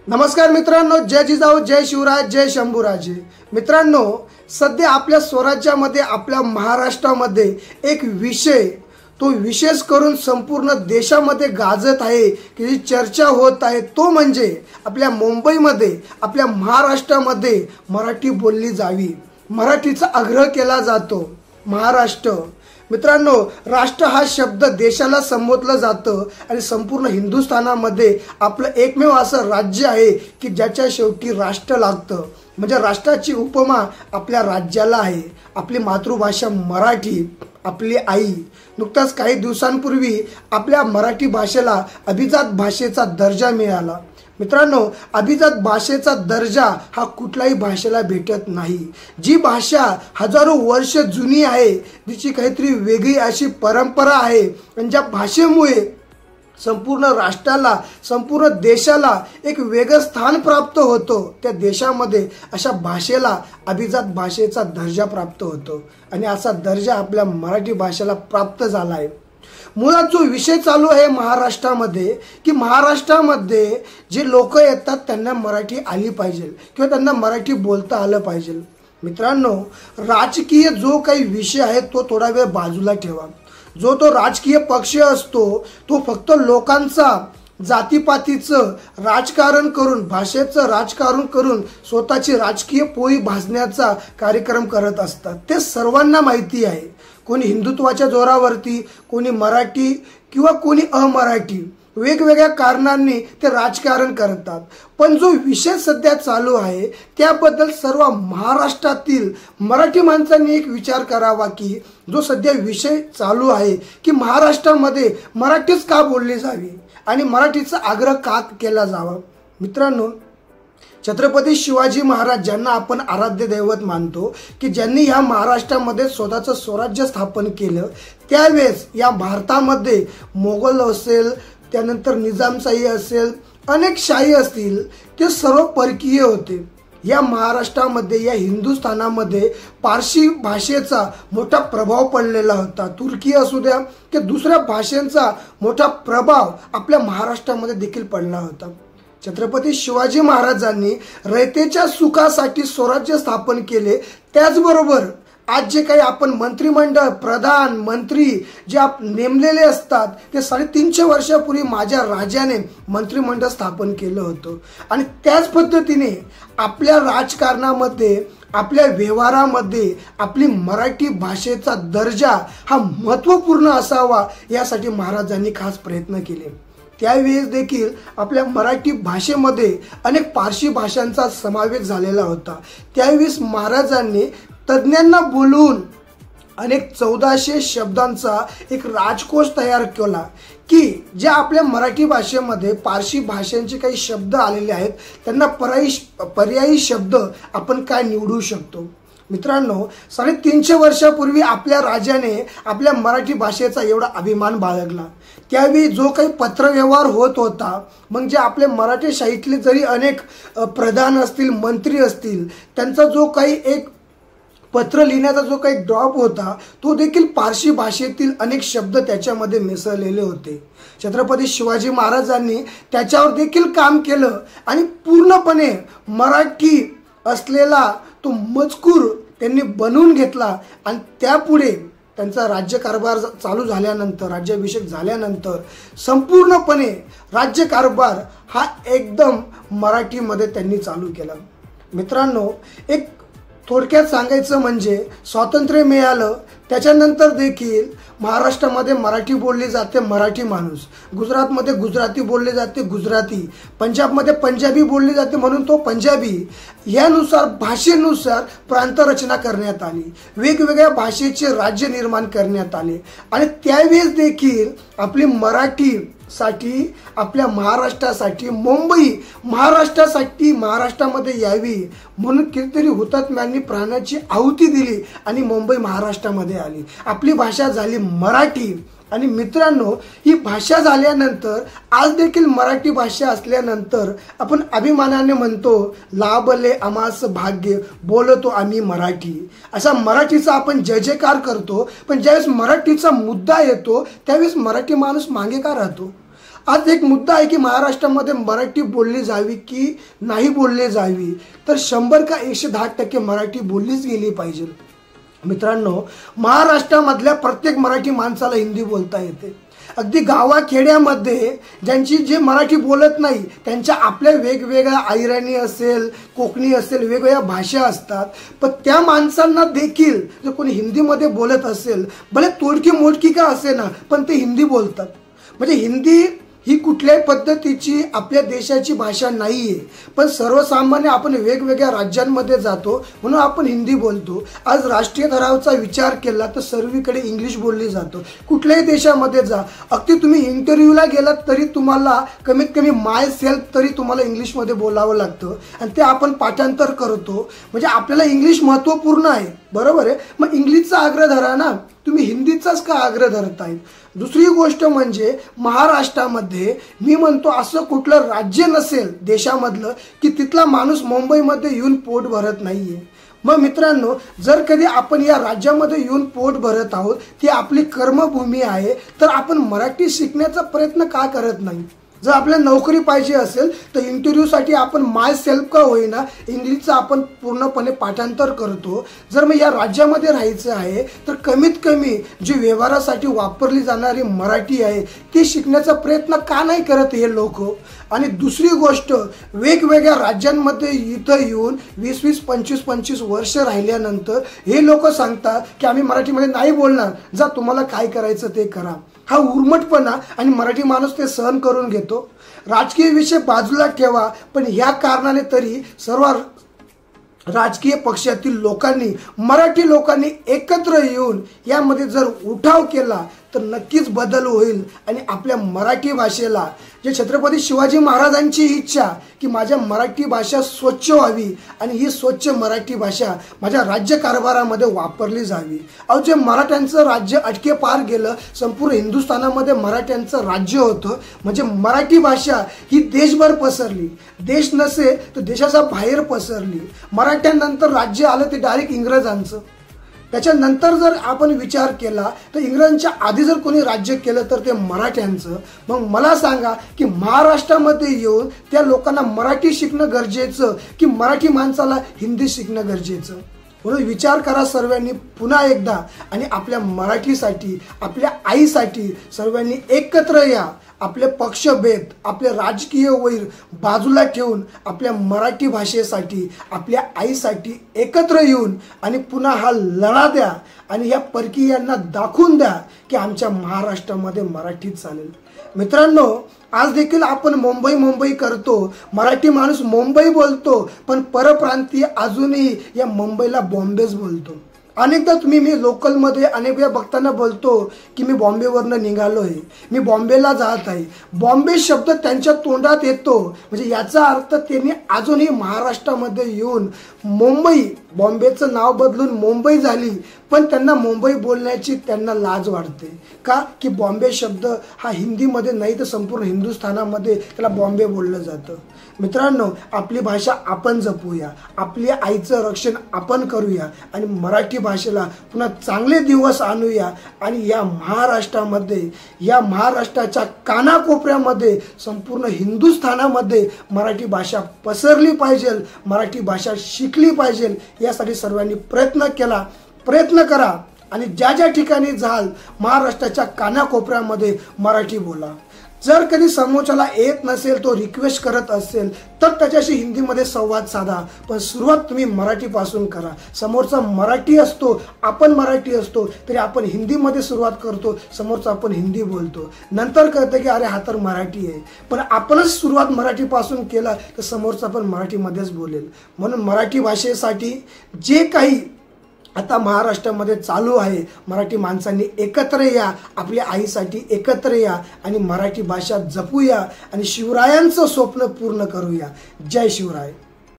नमस्कार मित्रांनो, जय जिजाऊ, जय शिवराज, जय शंभूराजे। मित्रांनो, सध्या आपल्या स्वराज्यामध्ये आपल्या महाराष्ट्रामध्ये एक विषय तो विशेष करून संपूर्ण देशामध्ये गाजत आहे की जी चर्चा होत आहे तो म्हणजे आपल्या मुंबईमध्ये आपल्या महाराष्ट्रामध्ये मराठी बोलली जावी, मराठीचा आग्रह केला जातो। महाराष्ट्र मित्रांनो, राष्ट्र हा शब्द देशाला संबोधलं जातं आणि संपूर्ण हिंदुस्थानामध्ये आपलं एकमेव असं राज्य आहे की ज्याच्या शेवटी राष्ट्र लागतं। म्हणजे राष्ट्राची उपमा आपल्या राज्याला आहे। आपली मातृभाषा मराठी, आपली आई। नुकताच काही दिवसांपूर्वी आपल्या मराठी भाषेला अभिजात भाषेचा दर्जा मिळाला। मित्रांनो, अभिजात भाषेचा दर्जा हा कुठल्याही भाषेला भेटत नाही। जी भाषा हजारो वर्ष जुनी आहे, तिची काहीतरी वेगळी अशी परंपरा आहे आणि ज्या भाषेमुळे संपूर्ण राष्ट्राला, संपूर्ण देशाला एक वेगळं स्थान प्राप्त होतो, त्या देशामध्ये अशा भाषेला अभिजात भाषेचा दर्जा प्राप्त होतो आणि असा दर्जा आपल्या मराठी भाषेला प्राप्त झाला आहे। मुळात जो विषय चालू आहे महाराष्ट्रामध्ये की महाराष्ट्रामध्ये जे लोक येतात त्यांना मराठी आली पाहिजे किंवा त्यांना मराठी बोलता आलं पाहिजे। मित्रांनो, राजकीय जो काही विषय आहे तो थोडा वेळ बाजूला ठेवा। जो तो राजकीय पक्ष असतो तो फक्त लोकांचा जातीपातीचं राजकारण करून, भाषेचं राजकारण करून स्वतःची राजकीय पोळी भाजण्याचा कार्यक्रम करत असतात। ते सर्वांना माहिती आहे। कोणी हिंदुत्वाच्या जोरावरती, कोणी मराठी किंवा कोणी अमराठी, वेगवेगळ्या कारणांनी ते राजकारण करतात। पण जो विषय सध्या चालू आहे त्याबद्दल सर्व महाराष्ट्रातील मराठी माणसांनी एक विचार करावा की जो सध्या विषय चालू आहे की महाराष्ट्रामध्ये मराठीच का बोलली जावी आणि मराठीचा आग्रह का केला जावा। मित्रांनो, छत्रपती शिवाजी महाराज ज्यांना आपण आराध्य दैवत मानतो की ज्यांनी या महाराष्ट्रामध्ये स्वतःचं स्वराज्य स्थापन केलं, त्यावेळेस या भारतामध्ये मोगल असेल, त्यानंतर निजामशाही असेल, अनेक शाही असतील, ते सर्व परकीय होते। या महाराष्ट्रामध्ये, या हिंदुस्थानामध्ये पारशी भाषेचा मोठा प्रभाव पडलेला होता। तुर्की असू द्या की दुसऱ्या भाषांचा मोठा प्रभाव आपल्या महाराष्ट्रामध्ये देखील पडला होता। छत्रपती शिवाजी महाराजांनी रयतेच्या सुखासाठी स्वराज्य स्थापन केले। त्याचबरोबर आज जे काही आपण मंत्रिमंडळ, प्रधान मंत्री जे नेमलेले असतात ते 350 वर्षापूर्वी माझ्या राजाने मंत्रिमंडळ स्थापन केलं होतं आणि त्याच पद्धतीने आपल्या राजकारणामध्ये, आपल्या व्यवहारामध्ये आपली मराठी भाषेचा दर्जा हा महत्त्वपूर्ण असावा यासाठी महाराजांनी खास प्रयत्न केले। त्यावेळेस देखील आपल्या मराठी भाषेमध्ये अनेक पारशी भाषांचा समावेश झालेला होता। त्यावेळेस महाराजांनी तज्ज्ञांना बोलवून अनेक 1400 शब्दांचा एक राजकोश तयार केला की ज्या आपल्या मराठी भाषेमध्ये पारशी भाषांचे काही शब्द आलेले आहेत त्यांना पर्यायी शब्द आपण काय निवडू शकतो। मित्रांनो, 350 वर्षापूर्वी आपल्या राजाने आपल्या मराठी भाषेचा एवढा अभिमान बाळगला। त्यावेळी जो काही पत्रव्यवहार होत होता, मग जे आपले मराठी शाहीतले जरी अनेक प्रधान असतील, मंत्री असतील, त्यांचा जो काही एक पत्र लिहिण्याचा जो काही ड्रॉप होता तो देखील पारशी भाषेतील अनेक शब्द त्याच्यामध्ये मिसळलेले होते। छत्रपती शिवाजी महाराजांनी त्याच्यावर देखील काम केलं आणि पूर्णपणे मराठी असलेला तो मजकूर त्यांनी बनवून घेतला आणि त्यापुढे त्यांचा राज्यकारभार चालू झाल्यानंतर, राज्याभिषेक झाल्यानंतर संपूर्णपणे राज्यकारभार हा एकदम मराठीमध्ये त्यांनी चालू केला। मित्रांनो, एक थोडक्यात सांगायचं म्हणजे स्वातंत्र्य मिळालं त्याच्यानंतर देखील महाराष्ट्रामध्ये मराठी बोलली जाते, मराठी माणूस। गुजरातमध्ये गुजराती बोलली जाते, गुजराती। पंजाबमध्ये पंजाबी बोलली जाते म्हणून तो पंजाबी। यानुसार भाषेनुसार प्रांतरचना करण्यात आली, वेगवेगळ्या भाषेचे राज्य निर्माण करण्यात आले आणि त्यावेळेस देखील आपली मराठीसाठी, आपल्या महाराष्ट्रासाठी, मुंबई महाराष्ट्रासाठी महाराष्ट्रामध्ये यावी म्हणून कितीतरी हुतात्म्यांनी प्राणाची आहुती दिली आणि मुंबई महाराष्ट्रामध्ये आली। आपली भाषा झाली मराठी आणि मित्रांनो, ही भाषा झाल्यानंतर आज देखील मराठी भाषा असल्यानंतर आपण अभिमानाने म्हणतो, लाभले आम्हास भाग्य बोलतो आम्ही मराठी। असा मराठीचा आपण जय जयकार करतो। पण ज्यावेळेस मराठीचा मुद्दा येतो त्यावेळेस मराठी माणूस मागे का राहतो? आज एक मुद्दा आहे की महाराष्ट्रामध्ये मराठी बोलली जावी की नाही बोलली जावी, तर 100 का 110% मराठी बोललीच गेली पाहिजे। मित्रांनो, महाराष्ट्रामधल्या प्रत्येक मराठी माणसाला हिंदी बोलता येते। अगदी गावाखेड्यामध्ये ज्यांची जे मराठी बोलत नाही त्यांच्या आपल्या वेगवेगळ्या अहिराणी असेल, कोकणी असेल, वेगवेगळ्या भाषा असतात, पण त्या माणसांना देखील जर कोणी हिंदीमध्ये बोलत असेल, भले तोडकी मोडकी का असेना, पण ते हिंदी बोलतात। म्हणजे हिंदी ही कुठल्याही पद्धतीची आपल्या देशाची भाषा नाहीये, पण सर्वसामान्य आपण वेगवेगळ्या राज्यांमध्ये जातो म्हणून आपण हिंदी बोलतो। आज राष्ट्रीय थरावचा विचार केला तर सर्वीकडे इंग्लिश बोलली जातो। कुठल्याही देशामध्ये जा, अगदी तुम्ही इंटरव्ह्यूला गेलात तरी तुम्हाला कमीत कमी माय सेल्फ तरी तुम्हाला इंग्लिशमध्ये बोलावं लागतं आणि ते आपण पाठांतर करतो। म्हणजे आपल्याला इंग्लिश महत्त्वपूर्ण आहे, बरोबर आहे। मग इंग्लिशचा आग्रह धरा ना, तुम्ही हिंदीचाच का आग्रह धरताय? दुसरी गोष्ट म्हणजे महाराष्ट्रामध्ये मी म्हणतो असं कुठलं राज्य नसेल देशामधलं की तिथला माणूस मुंबईमध्ये येऊन पोट भरत नाहीये। मग मित्रांनो, जर कधी आपण या राज्यामध्ये येऊन पोट भरत आहोत, ती आपली कर्मभूमी आहे, तर आपण मराठी शिकण्याचा प्रयत्न का करत नाही? जर आपल्याला नोकरी पाहिजे असेल तर इंटरव्ह्यूसाठी आपण माय सेल्फ का होईना इंग्लिशचं आपण पूर्णपणे पाठांतर करतो। जर मग या राज्यामध्ये राहायचं आहे तर कमीत कमी जी व्यवहारासाठी वापरली जाणारी मराठी आहे ती शिकण्याचा प्रयत्न का नाही करत हे लोक? आणि दुसरी गोष्ट, वेगवेगळ्या राज्यांमध्ये इथं येऊन 20-20, 25-25 वर्ष राहिल्यानंतर हे लोक सांगतात की आम्ही मराठीमध्ये नाही बोलणार, जा तुम्हाला काय करायचं ते करा। हा उर्मटपणा आणि मराठी माणूस ते सहन करून घेतो। राजकीय विषय बाजूला ठेवा, पण ह्या कारणाने तरी सर्व राजकीय पक्षातील लोकांनी, मराठी लोकांनी एकत्र येऊन यामध्ये जर उठाव केला तर नक्कीच बदल होईल आणि आपल्या मराठी भाषेला, जे छत्रपती शिवाजी महाराजांची इच्छा की माझ्या मराठी भाषा स्वच्छ व्हावी आणि ही स्वच्छ मराठी भाषा माझ्या राज्यकारभारामध्ये वापरली जावी। अहो, जे मराठ्यांचं राज्य अटके पार गेलं, संपूर्ण हिंदुस्थानामध्ये मराठ्यांचं राज्य होतं, म्हणजे मराठी भाषा ही देशभर पसरली। देश नसे तर देशाच्या बाहेर पसरली। मराठ्यांनंतर राज्य आलं ते डायरेक्ट इंग्रजांचं। त्याच्यानंतर जर आपण विचार केला तर इंग्रजांच्या आधी जर कोणी राज्य केलं तर ते मराठ्यांचं। मग मला सांगा की महाराष्ट्रामध्ये येऊन त्या लोकांना मराठी शिकणं गरजेचं की मराठी माणसाला हिंदी शिकणं गरजेचं? म्हणून विचार करा सर्वांनी पुन्हा एकदा आणि आपल्या मराठीसाठी, आपल्या आईसाठी सर्वांनी एकत्र या। आपले पक्षभेद, आपले राजकीय वैर बाजूला ठेवून आपल्या मराठी भाषेसाठी, आपल्या आईसाठी एकत्र येऊन आणि पुन्हा हा लढा द्या आणि या परकीयांना दाखवून द्या की आमच्या महाराष्ट्रामध्ये मराठी चालेल। मित्रांनो, आज देखील आपण मुंबई करतो, मराठी माणूस मुंबई बोलतो, पण परप्रांतीय अजूनही या मुंबईला बॉम्बेच बोलतो। अनेकदा मी लोकलमध्ये अनेक वेळा बघताना बोलतो की मी बॉम्बेवरनं निघालोय, मी बॉम्बेला जात आहे। बॉम्बे शब्द त्यांच्या तोंडात येतो म्हणजे याचा अर्थ त्यांनी अजूनही महाराष्ट्रामध्ये येऊन मुंबई, बॉम्बेचं नाव बदलून मुंबई झाली, पण त्यांना मुंबई बोलण्याची त्यांना लाज वाटते का? की बॉम्बे शब्द हा हिंदीमध्ये नाही तर संपूर्ण हिंदुस्थानामध्ये त्याला बॉम्बे बोललं जातं। मित्रांनो, आपली भाषा आपण जपूया, आपली आईचं रक्षण आपण करूया आणि मराठी भाषेला पुन्हा चांगले दिवस आणूया आणि या महाराष्ट्रामध्ये, या महाराष्ट्राच्या कानाकोपऱ्यामध्ये, संपूर्ण हिंदुस्थानामध्ये मराठी भाषा पसरली पाहिजे, मराठी भाषा शिकली पाहिजे। यासाठी सर्वांनी प्रयत्न करा आणि ज्या ज्या ठिकाणी जाल महाराष्ट्राच्या कानाकोपऱ्यामध्ये मराठी बोला। जर कधी समोरच्याला येत नसेल, तो रिक्वेस्ट करत असेल तर त्याच्याशी हिंदीमध्ये संवाद साधा, पण सुरुवात तुम्ही मराठीपासून करा। समोरचा मराठी असतो, आपण मराठी असतो, तरी आपण हिंदीमध्ये सुरुवात करतो, समोरचा आपण हिंदी बोलतो, नंतर कळतं की अरे हा तर मराठी आहे। पण आपणच सुरुवात मराठीपासून केला तर समोरचा पण मराठीमध्येच बोलेल। म्हणून मराठी भाषेसाठी जे काही आता महाराष्ट्रामध्ये चालू आहे, मराठी माणसांनी एकत्र या, आपल्या आईसाठी एकत्र या आणि मराठी भाषा जपूया आणि शिवरायांचं स्वप्न पूर्ण करूया। जय शिवराय।